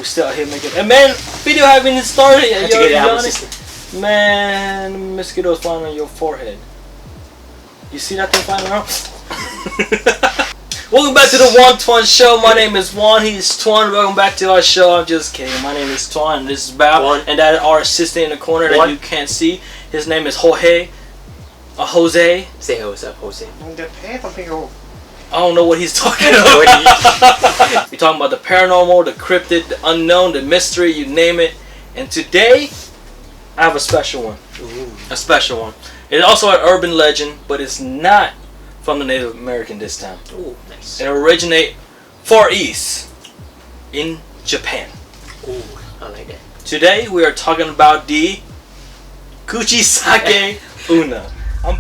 we still out here making. And man, video haven't even started yet. How'd you get it out of the system? Man, mosquitoes flying on your forehead. You see that thing flying around? Welcome back to the WonTuanShow. My name is Juan. He's Tuan. Welcome back to our show. I'm just kidding. My name is Tuan. And this is Bao. And that our assistant in the corner that you can't see. His name is Jorge. Jose. Say what's up, Jose. I don't know what he's talking about. We're talking about the paranormal, the cryptid, the unknown, the mystery, you name it. And today, I have a special one. Ooh. A special one. It's also an urban legend, but it's not from the Native American this time. Ooh, nice. It originates far east in Japan. Ooh, I like that. Today, we are talking about the Kuchisake Onna. I'm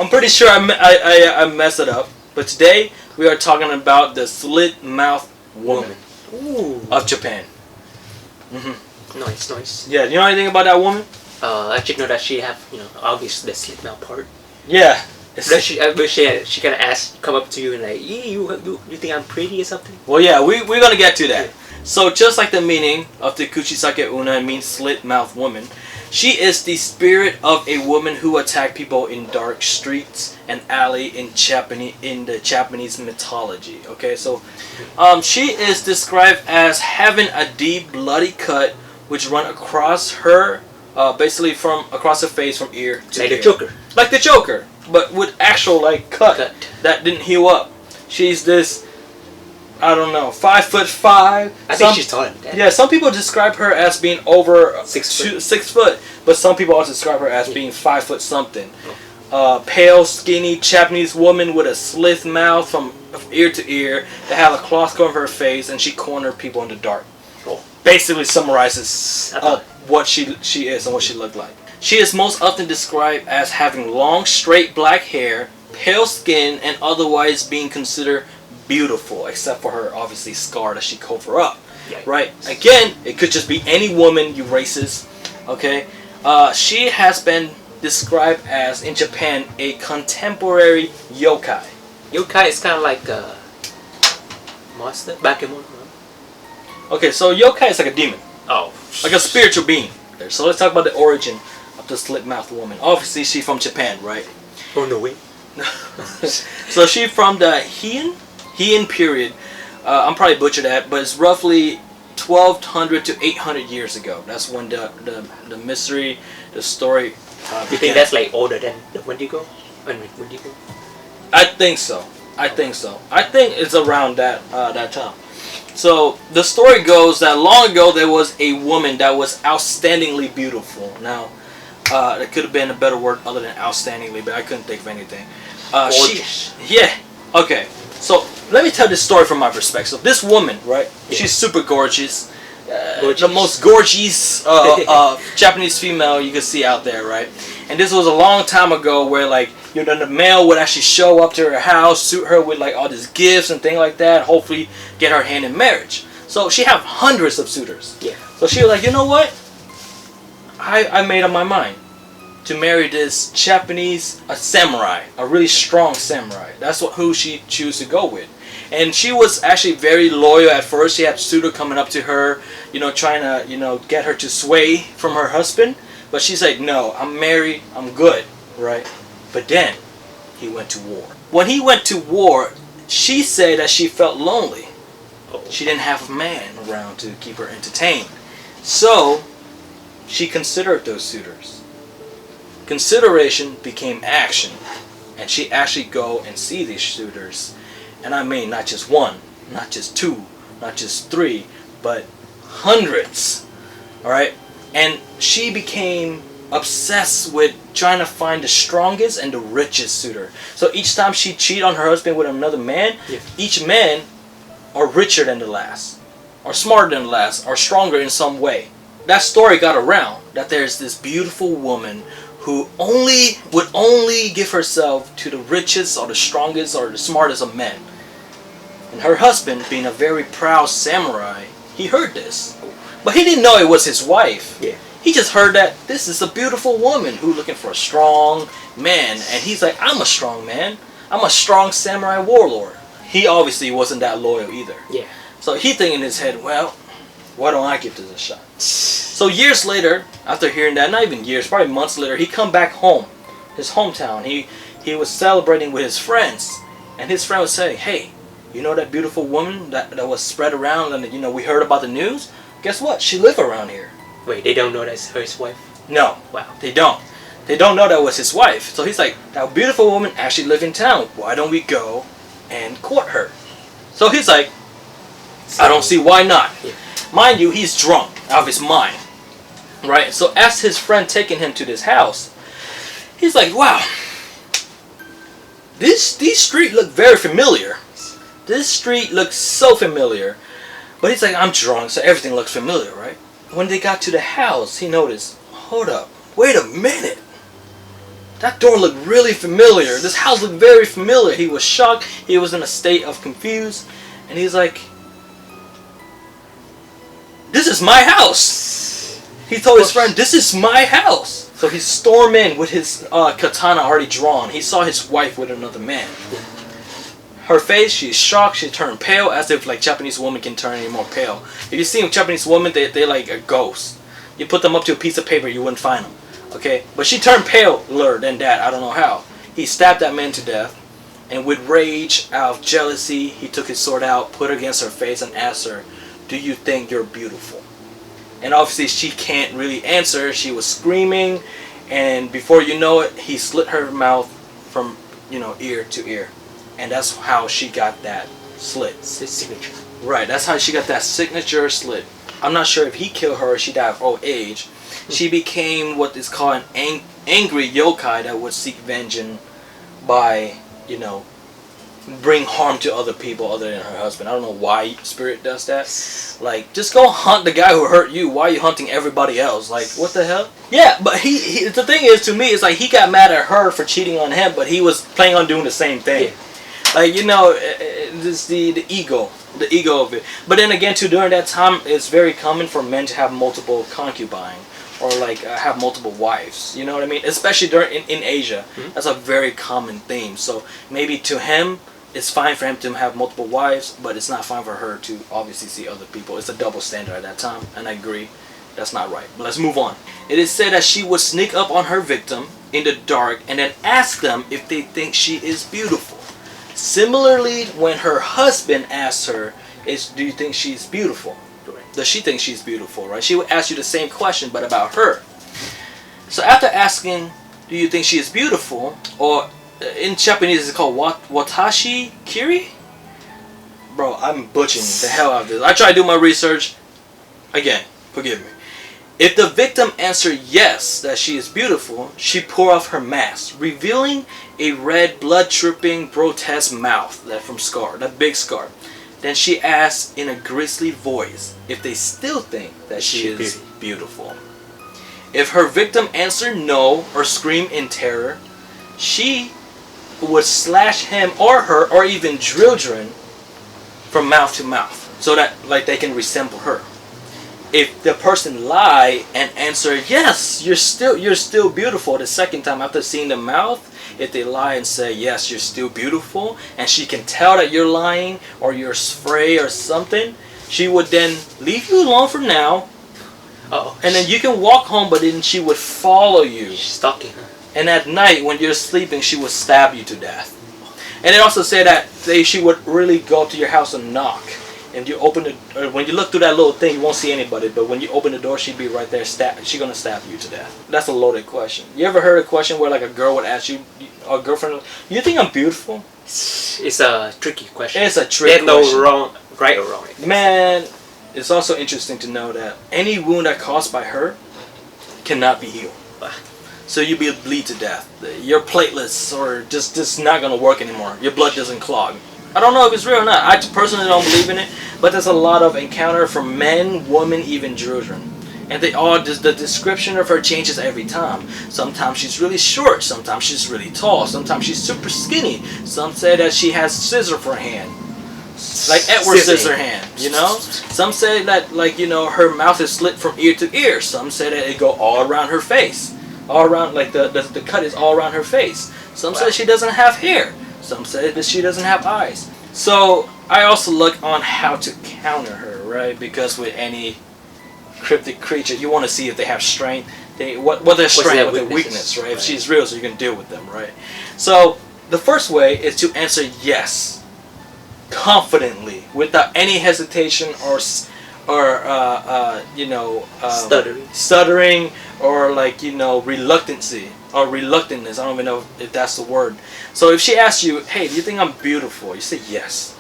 pretty sure I messed it up, but today we are talking about the slit-mouthed woman of Japan. Nice. Yeah, you know anything about that woman? I just know that she have, obviously the slit mouth part. Yeah. She kind of come up to you and like, you think I'm pretty or something? Well, yeah, we're gonna get to that. Yeah. So just like the meaning of the Kuchisake Onna, it means slit-mouthed woman. She is the spirit of a woman who attacked people in dark streets and alley in the Japanese mythology. Okay, so she is described as having a deep bloody cut which run across her, basically from across her face from ear to ear. Like the Joker. Like the Joker, but with actual cut that didn't heal up. She's this, I don't know, 5'5". I think she's taller than that. Yeah, some people describe her as being over 6 foot, but some people also describe her as being 5 foot something. Pale, skinny Japanese woman with a slit mouth from ear to ear that had a cloth covering her face, and she cornered people in the dark. Basically summarizes what she is and what she looked like. She is most often described as having long, straight black hair, pale skin, and otherwise being considered beautiful, except for her obviously scar that she cover up. Yeah. Right? Again, it could just be any woman, you racist. Okay? She has been described as, in Japan, a contemporary yokai. Yokai is kind of like a monster, Backgammon. Okay, so yokai is like a demon. Oh. Like a spiritual being. So let's talk about the origin of the slit-mouthed woman. Obviously, she's from Japan, right? Oh, no way. So she's from the Heian period. I'm probably butchered that, but it's roughly 1200 to 800 years ago. That's when the mystery, the story began. You think that's like older than the Wendigo? Wendigo? I think so. I think it's around that time. So the story goes that long ago there was a woman that was outstandingly beautiful. Now, there could have been a better word other than outstandingly, but I couldn't think of anything. Okay. So let me tell this story from my perspective. This woman, right? Yeah. She's super gorgeous. The most gorgeous Japanese female you could see out there, right? And this was a long time ago where the male would actually show up to her house, suit her with all these gifts and things like that, hopefully get her hand in marriage. So she have hundreds of suitors. Yeah. So she was like, you know what? I made up my mind to marry this Japanese samurai, a really strong samurai. That's who she chose to go with. And she was actually very loyal at first. She had suitor coming up to her, trying to, get her to sway from her husband. But she's like, no, I'm married, I'm good, right? But then he went to war. When he went to war, she said that she felt lonely. She didn't have a man around to keep her entertained. So she considered those suitors. Consideration became action, and she actually go and see these suitors. And I mean, not just one, not just two, not just three, but hundreds. All right? And she became obsessed with trying to find the strongest and the richest suitor. So each time she cheated on her husband with another man, each man are richer than the last, or smarter than the last, or stronger in some way. That story got around that there's this beautiful woman who would only give herself to the richest or the strongest or the smartest of men. And her husband, being a very proud samurai, he heard this. But he didn't know it was his wife. Yeah. He just heard that this is a beautiful woman who's looking for a strong man. And he's like, I'm a strong man. I'm a strong samurai warlord. He obviously wasn't that loyal either. Yeah. So he thinking in his head, well, why don't I give this a shot? So years later, after hearing that, not even years, probably months later, he come back home, his hometown. He was celebrating with his friends. And his friend was saying, hey, you know that beautiful woman that was spread around and, you know, we heard about the news? Guess what? She live around here. Wait, they don't know that's his wife? No. Wow. They don't. They don't know that was his wife. So he's like, that beautiful woman actually live in town. Why don't we go and court her? So he's like, I don't see why not. Yeah. Mind you, he's drunk out of his mind. Right? So as his friend taking him to this house, he's like, wow, these street look very familiar. This street looks so familiar. But he's like, I'm drunk, so everything looks familiar, right? When they got to the house, he noticed, hold up, wait a minute. That door looked really familiar. This house looked very familiar. He was shocked. He was in a state of confused. And he's like, this is my house. He told his friend, this is my house. So he stormed in with his katana already drawn. He saw his wife with another man. Her face, she's shocked, she turned pale, as if like Japanese women can turn any more pale. If you see a Japanese woman, they're like a ghost. You put them up to a piece of paper, you wouldn't find them. Okay? But she turned paler than that, I don't know how. He stabbed that man to death, and with rage, out of jealousy, he took his sword out, put it against her face, and asked her, do you think you're beautiful? And obviously she can't really answer. She was screaming, and before you know it, he slit her mouth from, you know, ear to ear. And that's how she got that slit. Signature. Right, that's how she got that signature slit. I'm not sure if he killed her or she died of old age. She became what is called an angry yokai that would seek vengeance by, you know, bring harm to other people other than her husband. I don't know why spirit does that. Like, just go hunt the guy who hurt you. Why are you hunting everybody else? Like, what the hell? Yeah, but he the thing is, to me, it's like he got mad at her for cheating on him, but he was planning on doing the same thing. Yeah. Like, you know, this the ego of it. But then again, too, during that time, it's very common for men to have multiple concubines or like have multiple wives. You know what I mean? Especially in Asia, that's a very common theme. So maybe to him, it's fine for him to have multiple wives, but it's not fine for her to obviously see other people. It's a double standard at that time, and I agree, that's not right. But let's move on. It is said that she would sneak up on her victim in the dark and then ask them if they think she is beautiful. Similarly, when her husband asks her, do you think she's beautiful? Does she think she's beautiful, right? She would ask you the same question, but about her. So after asking, do you think she is beautiful? Or in Japanese, it's called watashi kiri? Bro, I'm butchering the hell out of this. I try to do my research. Again, forgive me. If the victim answered yes, that she is beautiful, she pour off her mask, revealing a red, blood-dripping, grotesque mouth, that big scar. Then she asks in a grisly voice if they still think that she is beautiful. If her victim answered no or screamed in terror, she would slash him or her or even children from mouth to mouth so that like they can resemble her. If the person lie and answer yes, you're still beautiful the second time after seeing the mouth, if they lie and say yes, you're still beautiful, and she can tell that you're lying or you're afraid or something, she would then leave you alone for now. And then you can walk home, but then she would follow you. She's stalking her. And at night when you're sleeping, she would stab you to death. And it also said that she would really go up to your house and knock. And you open it, when you look through that little thing, you won't see anybody. But when you open the door, she'd be right there. She's gonna stab you to death. That's a loaded question. You ever heard a question where like a girl would ask you, a girlfriend, you think I'm beautiful? It's a tricky question. It's a tricky question. There's no wrong, right or wrong. Man, it's also interesting to know that any wound that caused by her cannot be healed. So you bleed to death. Your platelets are just not gonna work anymore. Your blood doesn't clog. I don't know if it's real or not. I personally don't believe in it, but there's a lot of encounter from men, women, even children. And they all, the description of her changes every time. Sometimes she's really short, sometimes she's really tall, sometimes she's super skinny. Some say that she has scissor for a hand. like Edward Scissorhands, you know. Some say that, like, you know, her mouth is slit from ear to ear. Some say that it go all around her face, all around, like the cut is all around her face. Some say she doesn't have hair. Some say that she doesn't have eyes. So I also look on how to counter her, right? Because with any cryptic creature, you want to see if they have strength, what their strength, what their weakness, right? If she's real, so you can deal with them, right? So the first way is to answer yes, confidently, without any hesitation or you know, stuttering, or, like, you know, reluctancy or reluctantness. I don't even know if that's the word. So if she asks you, hey, do you think I'm beautiful? You say yes,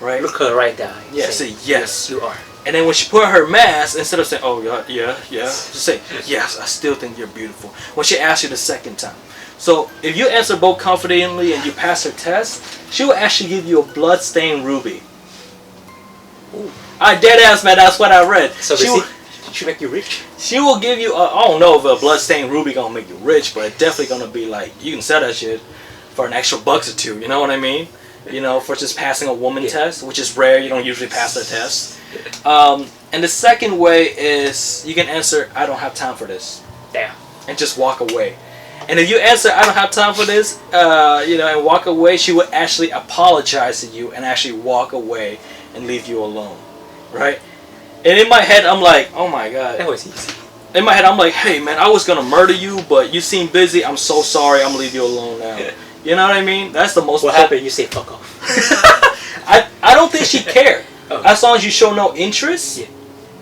right? Look her right down. Yeah, say yes. You are. And then when she put her mask, instead of saying, oh, yeah, just say, yes, I still think you're beautiful. When she asks you the second time. So if you answer both confidently and you pass her test, she will actually give you a blood-stained ruby. Ooh. I dead ass, man, that's what I read. So she make you rich? She will give you, I don't know if a blood-stained ruby gonna make you rich, but it's definitely gonna be like, you can sell that shit for an extra $1 or $2, you know what I mean? You know, for just passing a woman test, which is rare, you don't usually pass the test. And the second way is, you can answer, I don't have time for this. Damn. And just walk away. And if you answer, I don't have time for this, you know, and walk away, she would actually apologize to you and actually walk away and leave you alone, right? And in my head, I'm like, oh my God. That was easy. In my head, I'm like, hey man, I was gonna murder you, but you seem busy. I'm so sorry. I'm gonna leave you alone now. You know what I mean? That's the most. What happened? You say fuck off. I don't think she cared. Okay. As long as you show no interest,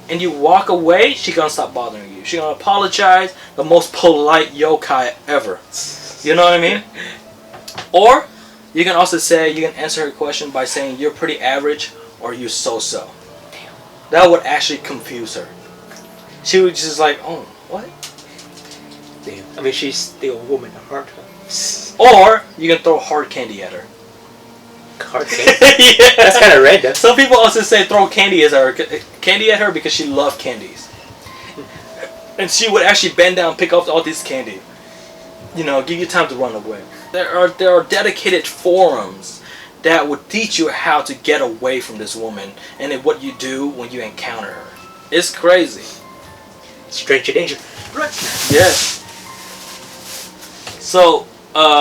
and you walk away, she gonna stop bothering you. She gonna apologize. The most polite yokai ever. You know what I mean? Or you can also say, you can answer her question by saying you're pretty average or you so-so. Damn. That would actually confuse her. She would just like, oh, what? Damn. I mean, she's still a woman at heart. Or you can throw hard candy at her. Hard candy? Yeah. That's kind of random. Some people also say throw candy at her because she loved candies. And she would actually bend down, pick up all this candy. You know, give you time to run away. There are dedicated forums that would teach you how to get away from this woman and what you do when you encounter her. It's crazy. Stranger danger. Right. Yes. So,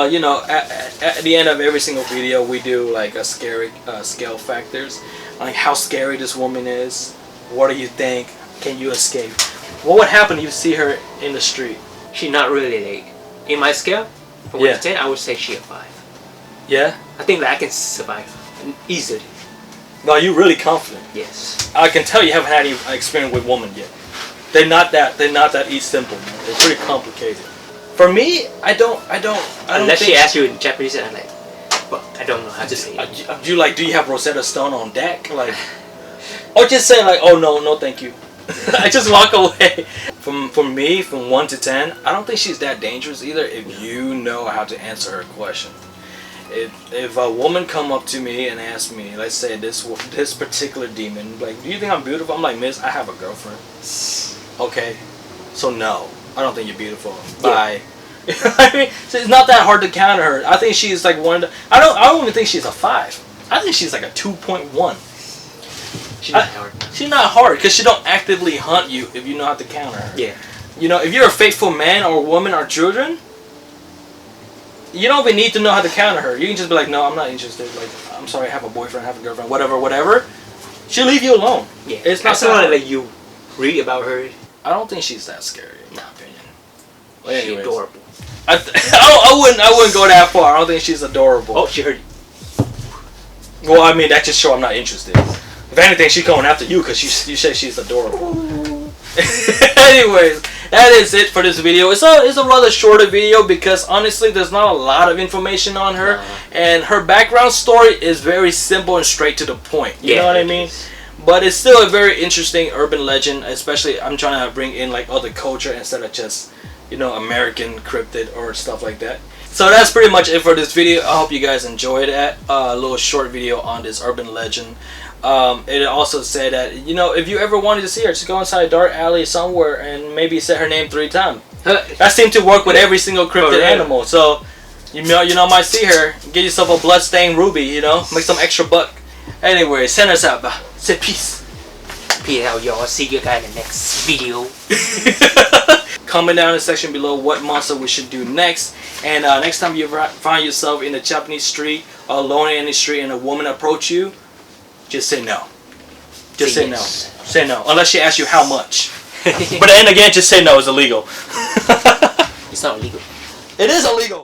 you know, at the end of every single video, we do like a scary scale factors, like how scary this woman is. What do you think? Can you escape? What would happen if you see her in the street? She's not really like, in my scale, from 1 to 10, I would say she a 5. Yeah. I think that I can survive easily. No, you're really confident. Yes. I can tell you haven't had any experience with women yet. They're not that simple, man. They're pretty complicated. For me, I don't Unless she asks you in Japanese, and I'm like, well, I don't know how to say it. You like, do you have Rosetta Stone on deck? Like, or just say like, oh no, thank you. I just walk away. For me, from 1 to 10, I don't think she's that dangerous either if you know how to answer her question. If a woman come up to me and ask me, let's say this particular demon, like, do you think I'm beautiful? I'm like, miss, I have a girlfriend. Okay, so no, I don't think you're beautiful. Bye. I mean, so it's not that hard to counter her. I think she's like I don't even think she's a 5. I think she's like a 2.1. She's not hard. She's not hard because she don't actively hunt you if you know how to counter her. Yeah. You know, if you're a faithful man or woman or children, you don't even need to know how to counter her. You can just be like, no, I'm not interested. Like, I'm sorry, I have a boyfriend, I have a girlfriend, whatever. She'll leave you alone. Yeah. It's not something that you read about her. I don't think she's that scary, in my opinion. Well, she's adorable. I wouldn't go that far. I don't think she's adorable. Oh, she heard you. Well, I mean, that just shows I'm not interested. If anything, she's going after you because you say she's adorable. Anyways, that is it for this video. It's a rather shorter video because honestly, there's not a lot of information on her, and her background story is very simple and straight to the point. You know what I mean? But it's still a very interesting urban legend, especially I'm trying to bring in like other culture instead of just, you know, American cryptid or stuff like that. So that's pretty much it for this video. I hope you guys enjoyed it. A little short video on this urban legend. It also said that, you know, if you ever wanted to see her, just go inside a dark alley somewhere and maybe say her name 3 times. That seemed to work with every single cryptid animal. So, you know, might see her, get yourself a blood-stained ruby, you know, make some extra buck. Anyway, send us out, bah. Say peace. Peace out, y'all. See you guys in the next video. Comment down in the section below what monster we should do next. And next time you find yourself in a Japanese street, or alone in the street, and a woman approach you, just say no. Just say no. Say no. Unless she asks you how much. But then again, just say no. It's illegal. It's not illegal. It is illegal.